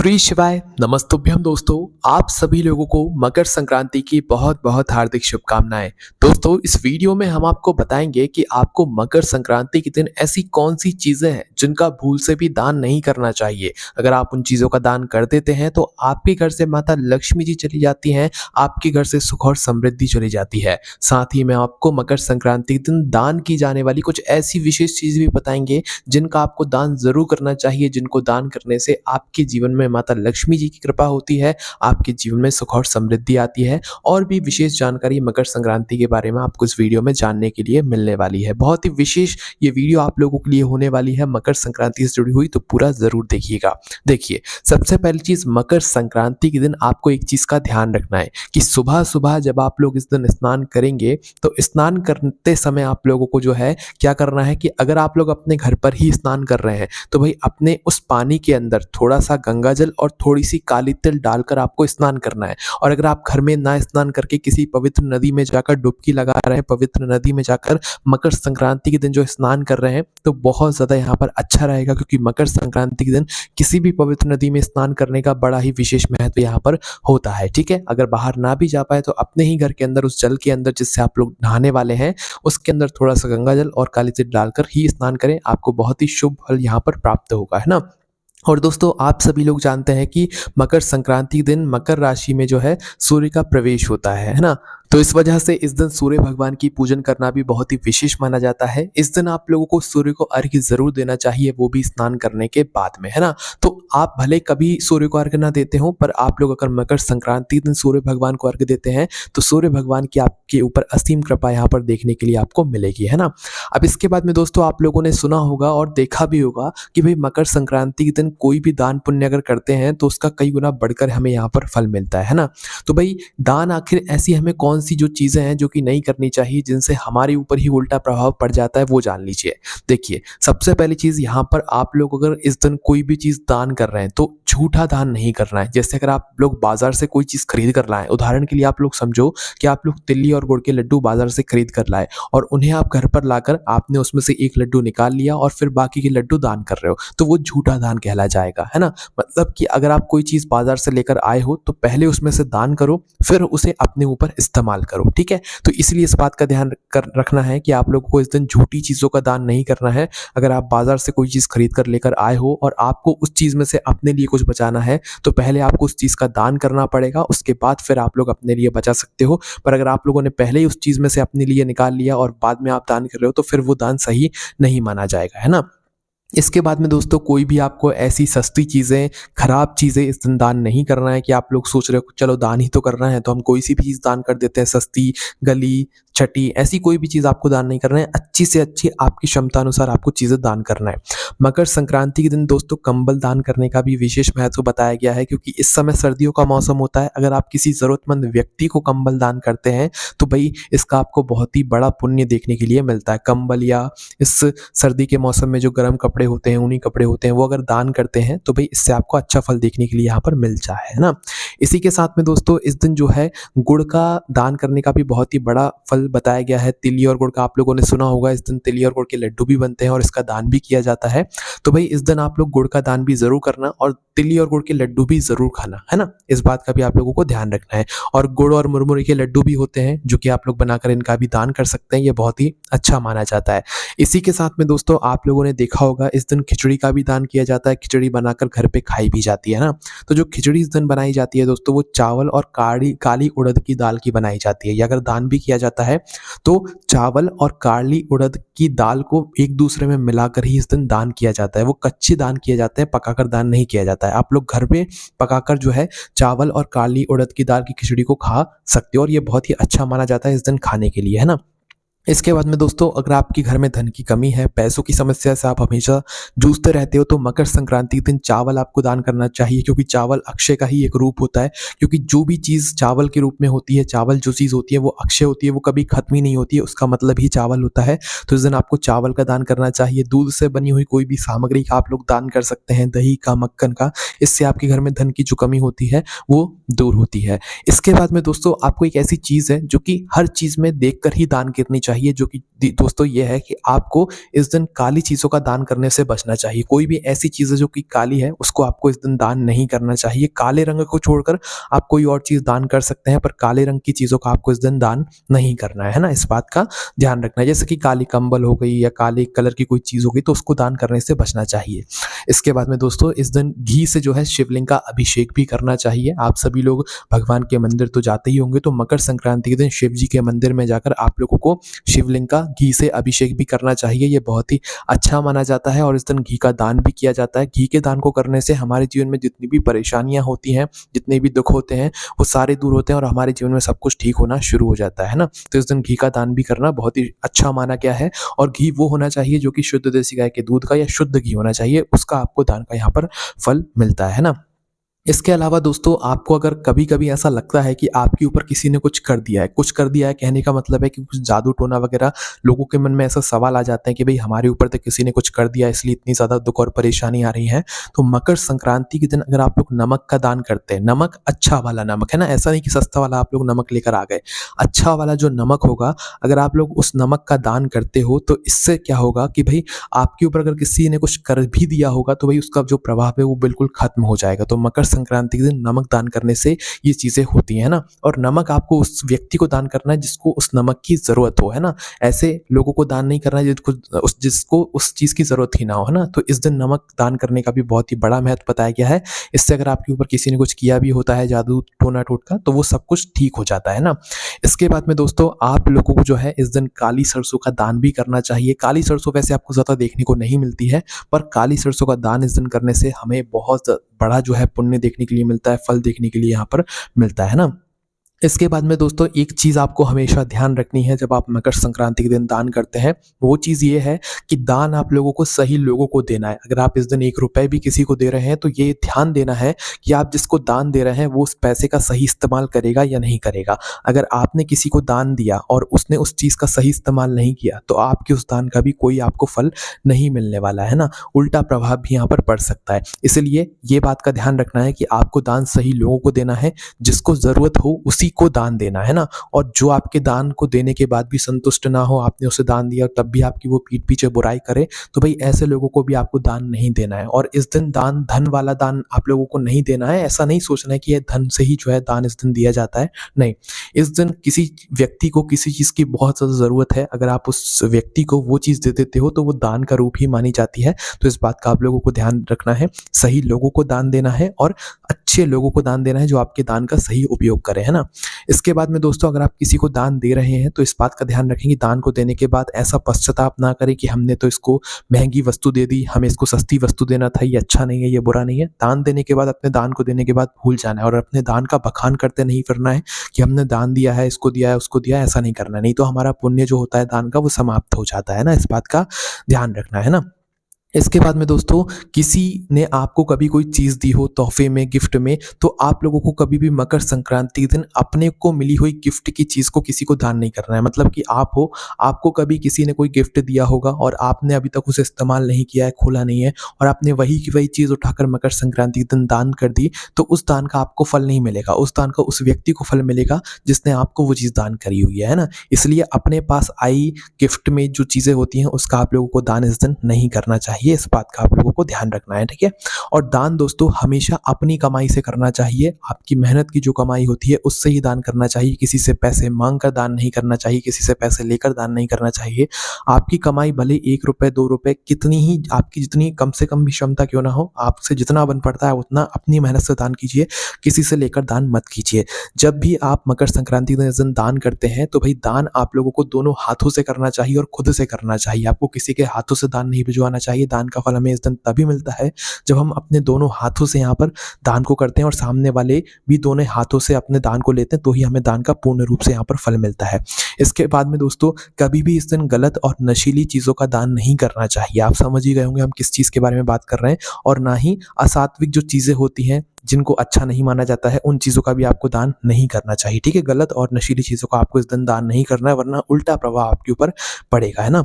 श्री शिवाय नमस्तुभ्यम दोस्तों। आप सभी लोगों को मकर संक्रांति की बहुत बहुत हार्दिक शुभकामनाएं। दोस्तों, इस वीडियो में हम आपको बताएंगे कि आपको मकर संक्रांति के दिन ऐसी कौन सी चीजें हैं जिनका भूल से भी दान नहीं करना चाहिए। अगर आप उन चीजों का दान कर देते हैं तो आपके घर से माता लक्ष्मी जी चली जाती हैं, आपके घर से सुख और समृद्धि चली जाती है। साथ ही में आपको मकर संक्रांति के दिन दान की जाने वाली कुछ ऐसी विशेष चीजें भी बताएंगे जिनका आपको दान जरूर करना चाहिए, जिनको दान करने से आपके जीवन में माता लक्ष्मी जी की कृपा होती है, आपके जीवन में सुख और समृद्धि आती है। और भी विशेष जानकारी मकर संक्रांति के बारे में आपको इस वीडियो में जानने के लिए मिलने वाली है। बहुत ही विशेष ये वीडियो आप लोगों के लिए होने वाली है, मकर संक्रांति से जुड़ी हुई, तो पूरा जरूर देखिएगा। देखिए, सबसे पहली चीज, मकर संक्रांति के दिन आपको एक चीज का ध्यान रखना है कि सुबह सुबह जब आप लोग इस दिन स्नान करेंगे तो स्नान करते समय आप लोगों को जो है क्या करना है कि अगर आप लोग अपने घर पर ही स्नान कर रहे हैं तो भाई अपने उस पानी के अंदर थोड़ा सा गंगा जल और थोड़ी सी काली तिल डालकर आपको स्नान करना है। और अगर आप घर में ना स्नान करके किसी पवित्र नदी में जाकर डुबकी लगा रहे हैं, पवित्र नदी में जाकर मकर संक्रांति के दिन जो स्नान कर रहे हैं, तो बहुत ज्यादा यहाँ पर अच्छा रहेगा, क्योंकि मकर संक्रांति के दिन किसी भी पवित्र नदी में स्नान करने का बड़ा ही विशेष महत्व यहाँ पर होता है। ठीक है, अगर बाहर ना भी जा पाए तो अपने ही घर के अंदर उस जल के अंदर जिससे आप लोग नहाने वाले हैं उसके अंदर थोड़ा सा गंगा जल और काली तिल डालकर ही स्नान करें, आपको बहुत ही शुभ फल यहाँ पर प्राप्त होगा, है ना। और दोस्तों, आप सभी लोग जानते हैं कि मकर संक्रांति के दिन मकर राशि में जो है सूर्य का प्रवेश होता है ना। तो इस वजह से इस दिन सूर्य भगवान की पूजन करना भी बहुत ही विशेष माना जाता है। इस दिन आप लोगों को सूर्य को अर्घ्य जरूर देना चाहिए, वो भी स्नान करने के बाद में, है ना। तो आप भले कभी सूर्य को अर्घ्य ना देते हो, पर आप लोग अगर मकर संक्रांति के दिन सूर्य भगवान को अर्घ्य देते हैं तो सूर्य भगवान की आपके ऊपर असीम कृपा यहाँ पर देखने के लिए आपको मिलेगी, है ना। अब इसके बाद में दोस्तों, आप लोगों ने सुना होगा और देखा भी होगा कि भाई मकर संक्रांति के दिन कोई भी दान पुण्य अगर करते हैं तो उसका कई गुना बढ़कर हमें यहाँ पर फल मिलता है ना। तो भाई दान आखिर ऐसी हमें कौन सी जो चीजें हैं जो कि नहीं करनी चाहिए, जिनसे हमारे ऊपर ही उल्टा प्रभाव पड़ जाता है, वो जान लीजिए। देखिए, सबसे पहली चीज यहाँ पर, आप लोग अगर इस दिन कोई भी चीज दान कर रहे हैं तो झूठा दान नहीं करना है। जैसे अगर आप लोग बाजार से कोई चीज खरीद कर लाए, उदाहरण के लिए आप लोग समझो कि आप लोग तिल्ली और गुड़ के लड्डू बाजार से खरीद कर लाए और उन्हें आप घर पर लाकर आपने उसमें से एक लड्डू निकाल लिया और फिर बाकी के लड्डू दान कर रहे हो, तो वो झूठा दान कहला जाएगा, है ना। मतलब कि अगर आप कोई चीज बाजार से लेकर आए हो तो पहले उसमें से दान करो, फिर उसे अपने ऊपर इस्तेमाल करो। ठीक है, तो इसलिए इस बात का ध्यान रखना है कि आप लोगों को इस दिन झूठी चीजों का दान नहीं करना है। अगर आप बाजार से कोई चीज खरीद कर लेकर आए हो और आपको उस चीज में से अपने लिए कुछ बचाना है तो पहले आपको उस चीज का दान करना पड़ेगा, उसके बाद फिर आप लोग अपने लिए बचा सकते हो। पर अगर आप लोगों ने पहले ही उस चीज में से अपने लिए निकाल लिया और बाद में आप दान कर रहे हो तो फिर वो दान सही नहीं माना जाएगा, है ना। इसके बाद में दोस्तों, कोई भी आपको ऐसी सस्ती चीज़ें, खराब चीज़ें इस दिन दान नहीं करना है कि आप लोग सोच रहे हो चलो दान ही तो करना है तो हम कोई सी भी चीज़ दान कर देते हैं, सस्ती, गली, छठी, ऐसी कोई भी चीज़ आपको दान नहीं करना है। अच्छी से अच्छी आपकी क्षमता अनुसार आपको चीज़ें दान करना है। मकर संक्रांति के दिन दोस्तों कंबल दान करने का भी विशेष महत्व बताया गया है, क्योंकि इस समय सर्दियों का मौसम होता है। अगर आप किसी ज़रूरतमंद व्यक्ति को कंबल दान करते हैं तो भाई इसका आपको बहुत ही बड़ा पुण्य देखने के लिए मिलता है। कंबल या इस सर्दी के मौसम में जो गर्म कपड़े होते हैं, ऊनी कपड़े होते हैं, वो अगर दान करते हैं तो भाई इससे आपको अच्छा फल देखने के लिए यहाँ पर मिलता है ना। इसी के साथ में दोस्तों, इस दिन जो है गुड़ का दान करने का भी बहुत ही बड़ा फल बताया गया है। तिली और गुड़ का आप लोगों ने सुना होगा, इस दिन तिली और गुड़ के लड्डू भी बनते हैं और इसका दान भी किया जाता है। तो भाई इस दिन आप लोग गुड़ का दान भी जरूर करना और तिली और गुड़ के लड्डू भी जरूर खाना, है ना। इस बात का भी आप लोगों को ध्यान रखना है। और गुड़ और मुरमुरे के लड्डू भी होते हैं जो कि आप लोग बनाकर इनका भी दान कर सकते हैं, ये बहुत ही अच्छा माना जाता है। इसी के साथ में दोस्तों, आप लोगों ने देखा होगा इस दिन खिचड़ी का भी दान किया जाता है। खिचड़ी बनाकर घर पे खाई भी जाती है ना। तो जो खिचड़ी इस दिन बनाई जाती है दोस्तों, वो चावल और काली उड़द की दाल की बनाई जाती है। या अगर दान भी किया जाता है तो चावल और काली उड़द की दाल को एक दूसरे में मिलाकर ही इस दिन दान किया जाता है। वो कच्चे दान किए जाते हैं, पकाकर दान नहीं किया जाता है। आप लोग घर पे पकाकर जो है चावल और काली उड़द की दाल की खिचड़ी को खा सकते हो और ये बहुत ही अच्छा माना जाता है इस दिन खाने के लिए, है ना। इसके बाद में दोस्तों, अगर आपके घर में धन की कमी है, पैसों की समस्या से आप हमेशा जूझते रहते हो, तो मकर संक्रांति के दिन चावल आपको दान करना चाहिए, क्योंकि चावल अक्षय का ही एक रूप होता है। क्योंकि जो भी चीज़ चावल के रूप में होती है, चावल जो चीज़ होती है वो अक्षय होती है, वो कभी खत्म ही नहीं होती है, उसका मतलब ही चावल होता है। तो इस दिन आपको चावल का दान करना चाहिए। दूध से बनी हुई कोई भी सामग्री का आप लोग दान कर सकते हैं, दही का, मक्खन का। इससे आपके घर में धन की जो कमी होती है वो दूर होती है। इसके बाद में दोस्तों, आपको एक ऐसी चीज़ है जो कि हर चीज़ में देख कर ही दान करनी चाहिए जो कि दोस्तों ये है कि आपको इस दिन काली चीज़ों का दान करने से बचना चाहिए। कोई भी ऐसी चीज़ है जो कि काली है, उसको आपको इस दिन दान नहीं करना चाहिए। काले रंग को छोड़कर आप कोई और चीज़ दान कर सकते हैं, पर काले रंग की चीज़ों का आपको इस दिन दान नहीं करना है ना? इस बात का ध्यान रखना है। जैसे कि काली कंबल हो गई या काले कलर की कोई चीज़ हो गई, तो उसको दान करने से बचना चाहिए। इसके बाद में दोस्तों इस दिन घी से जो है शिवलिंग का अभिषेक भी करना चाहिए। आप सभी लोग भगवान के मंदिर तो जाते ही होंगे, तो मकर संक्रांति के दिन शिव जी के मंदिर में जाकर आप लोगों को शिवलिंग का घी से अभिषेक भी करना चाहिए। ये बहुत ही अच्छा माना जाता है और इस दिन घी का दान भी किया जाता है। घी के दान को करने से हमारे जीवन में जितनी भी परेशानियाँ होती हैं, जितने भी दुःख होते हैं, वो सारे दूर होते हैं और हमारे जीवन में सब कुछ ठीक होना शुरू हो जाता है ना? तो इस दिन घी का दान भी करना बहुत ही अच्छा माना गया है और घी वो होना चाहिए जो कि शुद्ध देसी गाय के दूध का या शुद्ध घी होना चाहिए, उसका आपको दान का यहाँ पर फल मिलता है ना? इसके अलावा दोस्तों आपको अगर कभी-कभी ऐसा लगता है कि आपके ऊपर किसी ने कुछ कर दिया है कहने का मतलब है कि कुछ जादू टोना वगैरह, लोगों के मन में ऐसा सवाल आ जाते हैं कि भई हमारे ऊपर तो किसी ने कुछ कर दिया इसलिए इतनी ज़्यादा दुःख और परेशानी आ रही है। तो मकर संक्रांति के दिन अगर आप लोग नमक का दान करते हैं, नमक अच्छा वाला नमक है ना, ऐसा नहीं कि सस्ता वाला आप लोग नमक लेकर आ गए। अच्छा वाला जो नमक होगा, अगर आप लोग उस नमक का दान करते हो तो इससे क्या होगा कि भई आपके ऊपर अगर किसी ने कुछ कर भी दिया होगा तो भई उसका जो प्रभाव है वो बिल्कुल खत्म हो जाएगा। तो मकर संक्रांति के दिन नमक दान करने से ये चीज़ें होती हैं ना, और नमक आपको उस व्यक्ति को दान करना है जिसको उस नमक की ज़रूरत हो, है ना? ऐसे लोगों को दान नहीं करना है जिसको उस चीज़ की ज़रूरत ही ना हो, है ना? तो इस दिन नमक दान करने का भी बहुत ही बड़ा महत्व बताया गया है। इससे अगर आपके ऊपर किसी ने कुछ किया भी होता है जादू टोना टोटका, तो वो सब कुछ ठीक हो जाता है ना? इसके बाद में दोस्तों आप लोगों को जो है इस दिन काली सरसों का दान भी करना चाहिए। काली सरसों वैसे आपको ज़्यादा देखने को नहीं मिलती है, पर काली सरसों का दान इस दिन करने से हमें बहुत बड़ा जो है पुण्य देखने के लिए मिलता है, फल देखने के लिए यहाँ पर मिलता है ना? इसके बाद में दोस्तों एक चीज़ आपको हमेशा ध्यान रखनी है जब आप मकर संक्रांति के दिन दान करते हैं, वो चीज़ ये है कि दान आप लोगों को सही लोगों को देना है। अगर आप इस दिन ₹1 भी किसी को दे रहे हैं तो ये ध्यान देना है कि आप जिसको दान दे रहे हैं वो उस पैसे का सही इस्तेमाल करेगा या नहीं करेगा। अगर आपने किसी को दान दिया और उसने उस चीज़ का सही इस्तेमाल नहीं किया, तो आपके उस दान का भी कोई आपको फल नहीं मिलने वाला है ना, उल्टा प्रभाव भी यहाँ पर पड़ सकता है। इसलिए ये बात का ध्यान रखना है कि आपको दान सही लोगों को देना है, जिसको ज़रूरत हो उसी को दान देना है ना। और जो आपके दान को देने के बाद भी संतुष्ट ना हो, आपने उसे दान दिया तब भी आपकी वो पीठ पीछे बुराई करे, तो भाई ऐसे लोगों को भी आपको दान नहीं देना है। और इस दिन दान धन वाला दान आप लोगों को नहीं देना है। ऐसा नहीं सोचना है कि ये धन से ही जो है दान इस दिन दिया जाता है, नहीं। इस दिन किसी व्यक्ति को किसी चीज़ की बहुत ज़्यादा ज़रूरत है, अगर आप उस व्यक्ति को वो चीज़ दे देते हो तो वो दान का रूप ही मानी जाती है। तो इस बात का आप लोगों को ध्यान रखना है, सही लोगों को दान देना है और अच्छे लोगों को दान देना है जो आपके दान का सही उपयोग करें, है ना। इसके बाद में दोस्तों अगर आप किसी को दान दे रहे हैं तो इस बात का ध्यान रखें कि दान को देने के बाद ऐसा पश्चाताप ना करें कि हमने तो इसको महंगी वस्तु दे दी, हमें इसको सस्ती वस्तु देना था, ये अच्छा नहीं है, ये बुरा नहीं है। दान देने के बाद, अपने दान को देने के बाद भूल जाना है और अपने दान का बखान करते नहीं फिरना है कि हमने दान दिया है, इसको दिया है, उसको दिया है, ऐसा नहीं करना है। नहीं तो हमारा पुण्य जो होता है दान का वो समाप्त हो जाता है ना, इस बात का ध्यान रखना है ना। इसके बाद में दोस्तों किसी ने आपको कभी कोई चीज़ दी हो तोहफ़े में, गिफ्ट में, तो आप लोगों को कभी भी मकर संक्रांति के दिन अपने को मिली हुई गिफ्ट की चीज़ को किसी को दान नहीं करना है। मतलब कि आप हो, आपको कभी किसी ने कोई गिफ्ट दिया होगा और आपने अभी तक उसे इस्तेमाल नहीं किया है, खोला नहीं है, और आपने वही की वही चीज़ उठाकर मकर संक्रांति के दिन दान कर दी, तो उस दान का आपको फल नहीं मिलेगा। उस दान का उस व्यक्ति को फल मिलेगा जिसने आपको वो चीज़ दान करी हुई है ना? इसलिए अपने पास आई गिफ्ट में जो चीज़ें होती हैं उसका आप लोगों को दान इस दिन नहीं करना चाहिए। इस बात का आप लोगों को ध्यान रखना है, ठीक है। और दान दोस्तों हमेशा अपनी कमाई से करना चाहिए। आपकी मेहनत की जो कमाई होती है उससे ही दान करना चाहिए। किसी से पैसे मांग कर दान नहीं करना चाहिए, किसी से पैसे लेकर दान नहीं करना चाहिए। आपकी कमाई भले ₹1 ₹2 कितनी ही आपकी जितनी कम से कम भी क्षमता क्यों ना हो, आपसे जितना बन पड़ता है उतना अपनी मेहनत से दान कीजिए, किसी से लेकर दान मत कीजिए। जब भी आप मकर संक्रांति के दिन दान करते हैं तो भाई दान आप लोगों को दोनों हाथों से करना चाहिए और खुद से करना चाहिए। आपको किसी के हाथों से दान नहीं भिजवाना चाहिए। दान का फल हमें इस दिन तभी मिलता है जब हम अपने दोनों हाथों से यहाँ पर दान को करते हैं और सामने वाले भी दोनों हाथों से अपने दान को लेते हैं, तो ही हमें दान का पूर्ण रूप से यहाँ पर फल मिलता है। इसके बाद में दोस्तों कभी भी इस दिन गलत और नशीली चीज़ों का दान नहीं करना चाहिए। आप समझ ही गए होंगे हम किस चीज़ के बारे में बात कर रहे हैं। और ना ही असात्विक जो चीज़ें होती हैं जिनको अच्छा नहीं माना जाता है, उन चीज़ों का भी आपको दान नहीं करना चाहिए, ठीक है। गलत और नशीली चीज़ों का आपको इस दिन दान नहीं करना है, वरना उल्टा प्रभाव आपके ऊपर पड़ेगा, है ना।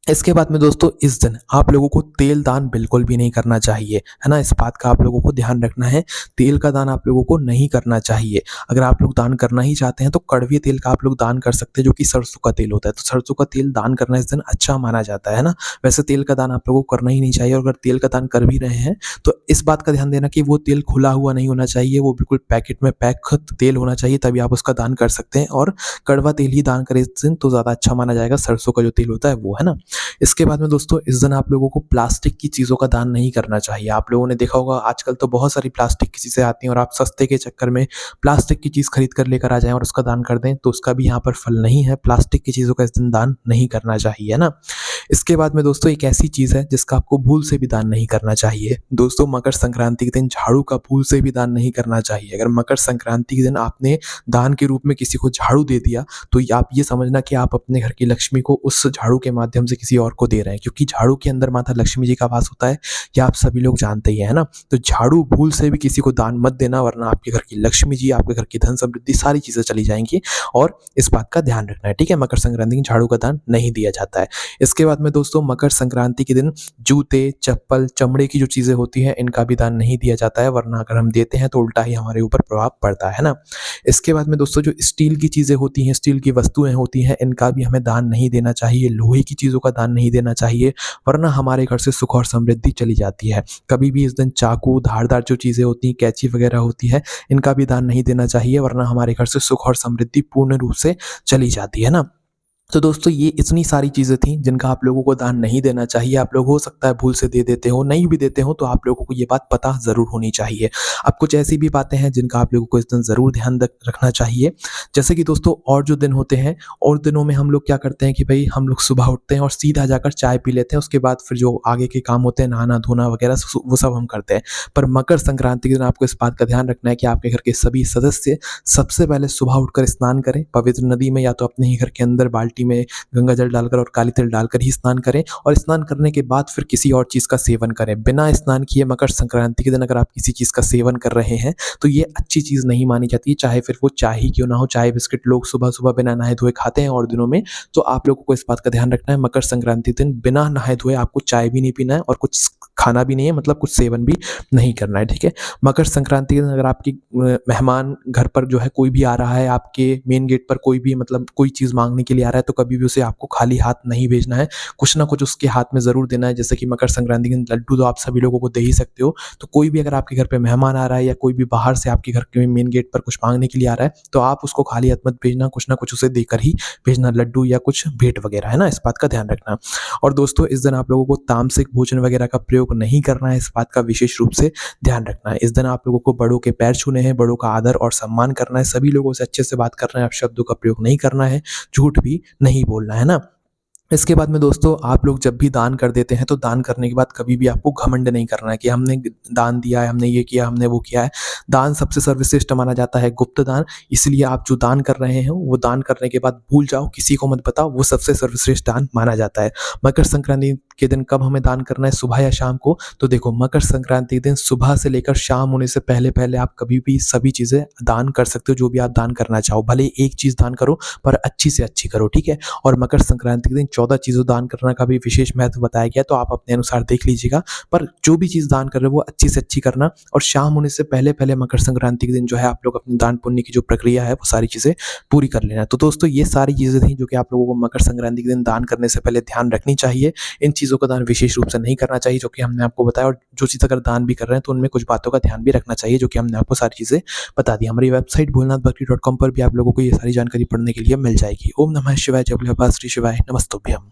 इसके बाद में दोस्तों इस दिन आप लोगों को तेल दान बिल्कुल भी नहीं करना चाहिए, है ना? इस बात का आप लोगों को ध्यान रखना है, तेल का दान आप लोगों को नहीं करना चाहिए। अगर आप लोग दान करना ही चाहते हैं तो कड़वे तेल का आप लोग दान कर सकते हैं, जो कि सरसों का तेल होता है। तो सरसों का तेल दान करना इस दिन अच्छा माना जाता है ना? वैसे तेल का दान आप लोगों को करना ही नहीं चाहिए, और अगर तेल का दान कर भी रहे हैं तो इस बात का ध्यान देना कि वो तेल खुला हुआ नहीं होना चाहिए, वो बिल्कुल पैकेट में पैक तेल होना चाहिए, तभी आप उसका दान कर सकते हैं। और कड़वा तेल ही दान करें इस दिन तो ज़्यादा अच्छा माना जाएगा, सरसों का जो तेल होता है वो, है ना? इसके बाद में दोस्तों इस दिन आप लोगों को प्लास्टिक की चीज़ों का दान नहीं करना चाहिए। आप लोगों ने देखा होगा आजकल तो बहुत सारी प्लास्टिक की चीज़ें आती हैं, और आप सस्ते के चक्कर में प्लास्टिक की चीज़ खरीद कर लेकर आ जाएँ और उसका दान कर दें, तो उसका भी यहाँ पर फल नहीं है। प्लास्टिक की चीज़ों का इस दिन दान नहीं करना चाहिए, है ना? इसके बाद में दोस्तों एक ऐसी चीज़ है जिसका आपको भूल से भी दान नहीं करना चाहिए। दोस्तों मकर संक्रांति के दिन झाड़ू का भूल से भी दान नहीं करना चाहिए। अगर मकर संक्रांति के दिन आपने दान के रूप में किसी को झाड़ू दे दिया, तो आप ये समझना कि आप अपने घर की लक्ष्मी को उस झाड़ू के माध्यम से किसी और को दे रहे हैं, क्योंकि झाड़ू के अंदर माता लक्ष्मी जी का वास होता है, ये आप सभी लोग जानते ही हैं, है ना? तो झाड़ू भूल से भी किसी को दान मत देना, वरना आपके घर की लक्ष्मी जी, आपके घर की धन समृद्धि सारी चीज़ें चली जाएँगी, और इस बात का ध्यान रखना है, ठीक है? मकर संक्रांति में झाड़ू का दान नहीं दिया जाता है। इसके बाद में दोस्तों मकर संक्रांति के दिन जूते, चप्पल, चमड़े की जो चीज़ें होती हैं, इनका भी दान नहीं दिया जाता है, वरना अगर हम देते हैं तो उल्टा ही हमारे ऊपर प्रभाव पड़ता है ना? इसके बाद में दोस्तों जो स्टील की चीज़ें होती हैं, स्टील की वस्तुएँ होती हैं, इनका भी हमें दान नहीं देना चाहिए। लोहे की चीज़ों का दान नहीं देना चाहिए, वरना हमारे घर से सुख और समृद्धि चली जाती है। कभी भी इस दिन चाकू, धारदार जो चीज़ें होती हैं, कैंची वगैरह होती है, इनका भी दान नहीं देना चाहिए, वरना हमारे घर से सुख और समृद्धि पूर्ण रूप से चली जाती है ना? तो दोस्तों ये इतनी सारी चीज़ें थी जिनका आप लोगों को दान नहीं देना चाहिए। आप लोग हो सकता है भूल से दे देते हो, नहीं भी देते हो तो आप लोगों को ये बात पता ज़रूर होनी चाहिए। अब कुछ ऐसी भी बातें हैं जिनका आप लोगों को इस दिन ज़रूर ध्यान रखना चाहिए। जैसे कि दोस्तों और जो दिन होते हैं, और दिनों में हम लोग क्या करते हैं कि भई हम लोग सुबह उठते हैं और सीधा जाकर चाय पी लेते हैं, उसके बाद फिर जो आगे के काम होते हैं, नहाना-धोना वगैरह वो सब हम करते हैं। पर मकर संक्रांति के दिन आपको इस बात का ध्यान रखना है कि आपके घर के सभी सदस्य सबसे पहले सुबह उठकर स्नान करें, पवित्र नदी में या तो अपने ही घर के अंदर बाल्टी में गंगा जल डालकर और काली तिल डालकर ही स्नान करें, और स्नान करने के बाद फिर किसी और चीज़ का सेवन करें। बिना स्नान किए मकर संक्रांति के दिन अगर आप किसी चीज़ का सेवन कर रहे हैं, तो ये अच्छी चीज़ नहीं मानी जाती, चाहे फिर वो चाय ही क्यों ना हो। चाय बिस्किट लोग सुबह-सुबह बिना नहाए-धोए खाते हैं और दिनों में, तो आप लोगों को इस बात का ध्यान रखना है, मकर संक्रांति के दिन बिना नहाए-धोए आपको चाय भी नहीं पीना है और कुछ खाना भी नहीं है, मतलब कुछ सेवन भी नहीं करना है, ठीक है? मकर संक्रांति के दिन अगर आपकी मेहमान घर पर जो है कोई भी आ रहा है, आपके मेन गेट पर कोई भी मतलब कोई चीज़ माँगने के लिए आ रहा है, तो कभी भी उसे आपको खाली हाथ नहीं भेजना है। कुछ ना कुछ उसके हाथ में ज़रूर देना है। जैसे कि मकर संक्रांति के दिन लड्डू तो आप सभी लोगों को दे ही सकते हो। तो कोई भी अगर आपके घर पे मेहमान आ रहा है, या कोई भी बाहर से आपके घर के मेन गेट पर कुछ माँगने के लिए आ रहा है, तो आप उसको खाली हाथ मत भेजना, कुछ ना कुछ उसे देकर ही भेजना, लड्डू या कुछ भेंट वगैरह, है ना? इस बात का ध्यान रखना। और दोस्तों इस दिन आप लोगों को तामसिक भोजन वगैरह का प्रयोग नहीं करना है, इस बात का विशेष रूप से ध्यान रखना है। इस दिन आप लोगों को बड़ों के पैर छूने हैं, बड़ों का आदर और सम्मान करना है, सभी लोगों से अच्छे से बात करना है, अपशब्दों का प्रयोग नहीं करना है, झूठ भी नहीं बोलना है ना? इसके बाद में दोस्तों आप लोग जब भी दान कर देते हैं, तो दान करने के बाद कभी भी आपको घमंड नहीं करना है कि हमने दान दिया है, हमने ये किया, हमने वो किया है। दान सबसे सर्वश्रेष्ठ माना जाता है, गुप्त दान। इसलिए आप जो दान कर रहे हैं, वो दान करने के बाद भूल जाओ, किसी को मत बताओ, वो सबसे सर्वश्रेष्ठ दान माना जाता है। मकर संक्रांति के दिन कब हमें दान करना है, सुबह या शाम को? तो देखो मकर संक्रांति के दिन सुबह से लेकर शाम होने से पहले-पहले आप कभी भी सभी चीज़ें दान कर सकते हो, जो भी आप दान करना चाहो। भले एक चीज़ दान करो, पर अच्छी से अच्छी करो, ठीक है? और मकर संक्रांति के दिन 14 चीज़ों दान करने का भी विशेष महत्व बताया गया है, तो आप अपने अनुसार देख लीजिएगा। पर जो भी चीज़ दान कर रहे हो वो अच्छी से अच्छी करना, और शाम होने से पहले-पहले मकर संक्रांति के दिन जो है आप लोग अपने दान पुण्य की जो प्रक्रिया है, वो सारी चीज़ें पूरी कर लेना। तो दोस्तों ये सारी चीज़ें थी जो कि आप लोगों को मकर संक्रांति के दिन दान करने से पहले ध्यान रखनी चाहिए। इन चीज़ों का दान विशेष रूप से नहीं करना चाहिए, जो कि हमने आपको बताया, और जो चीज़ अगर दान भी कर रहे हैं तो उनमें कुछ बातों का ध्यान भी रखना चाहिए, जो कि हमने आपको सारी चीज़ें बता दी। हमारी वेबसाइट भोलेनाथभक्ति.com पर भी आप लोगों को ये सारी जानकारी पढ़ने के लिए मिल जाएगी। ओम नमः शिवाय, जय भोले बाबा, श्री शिवाय, नमस्तुभ्यम।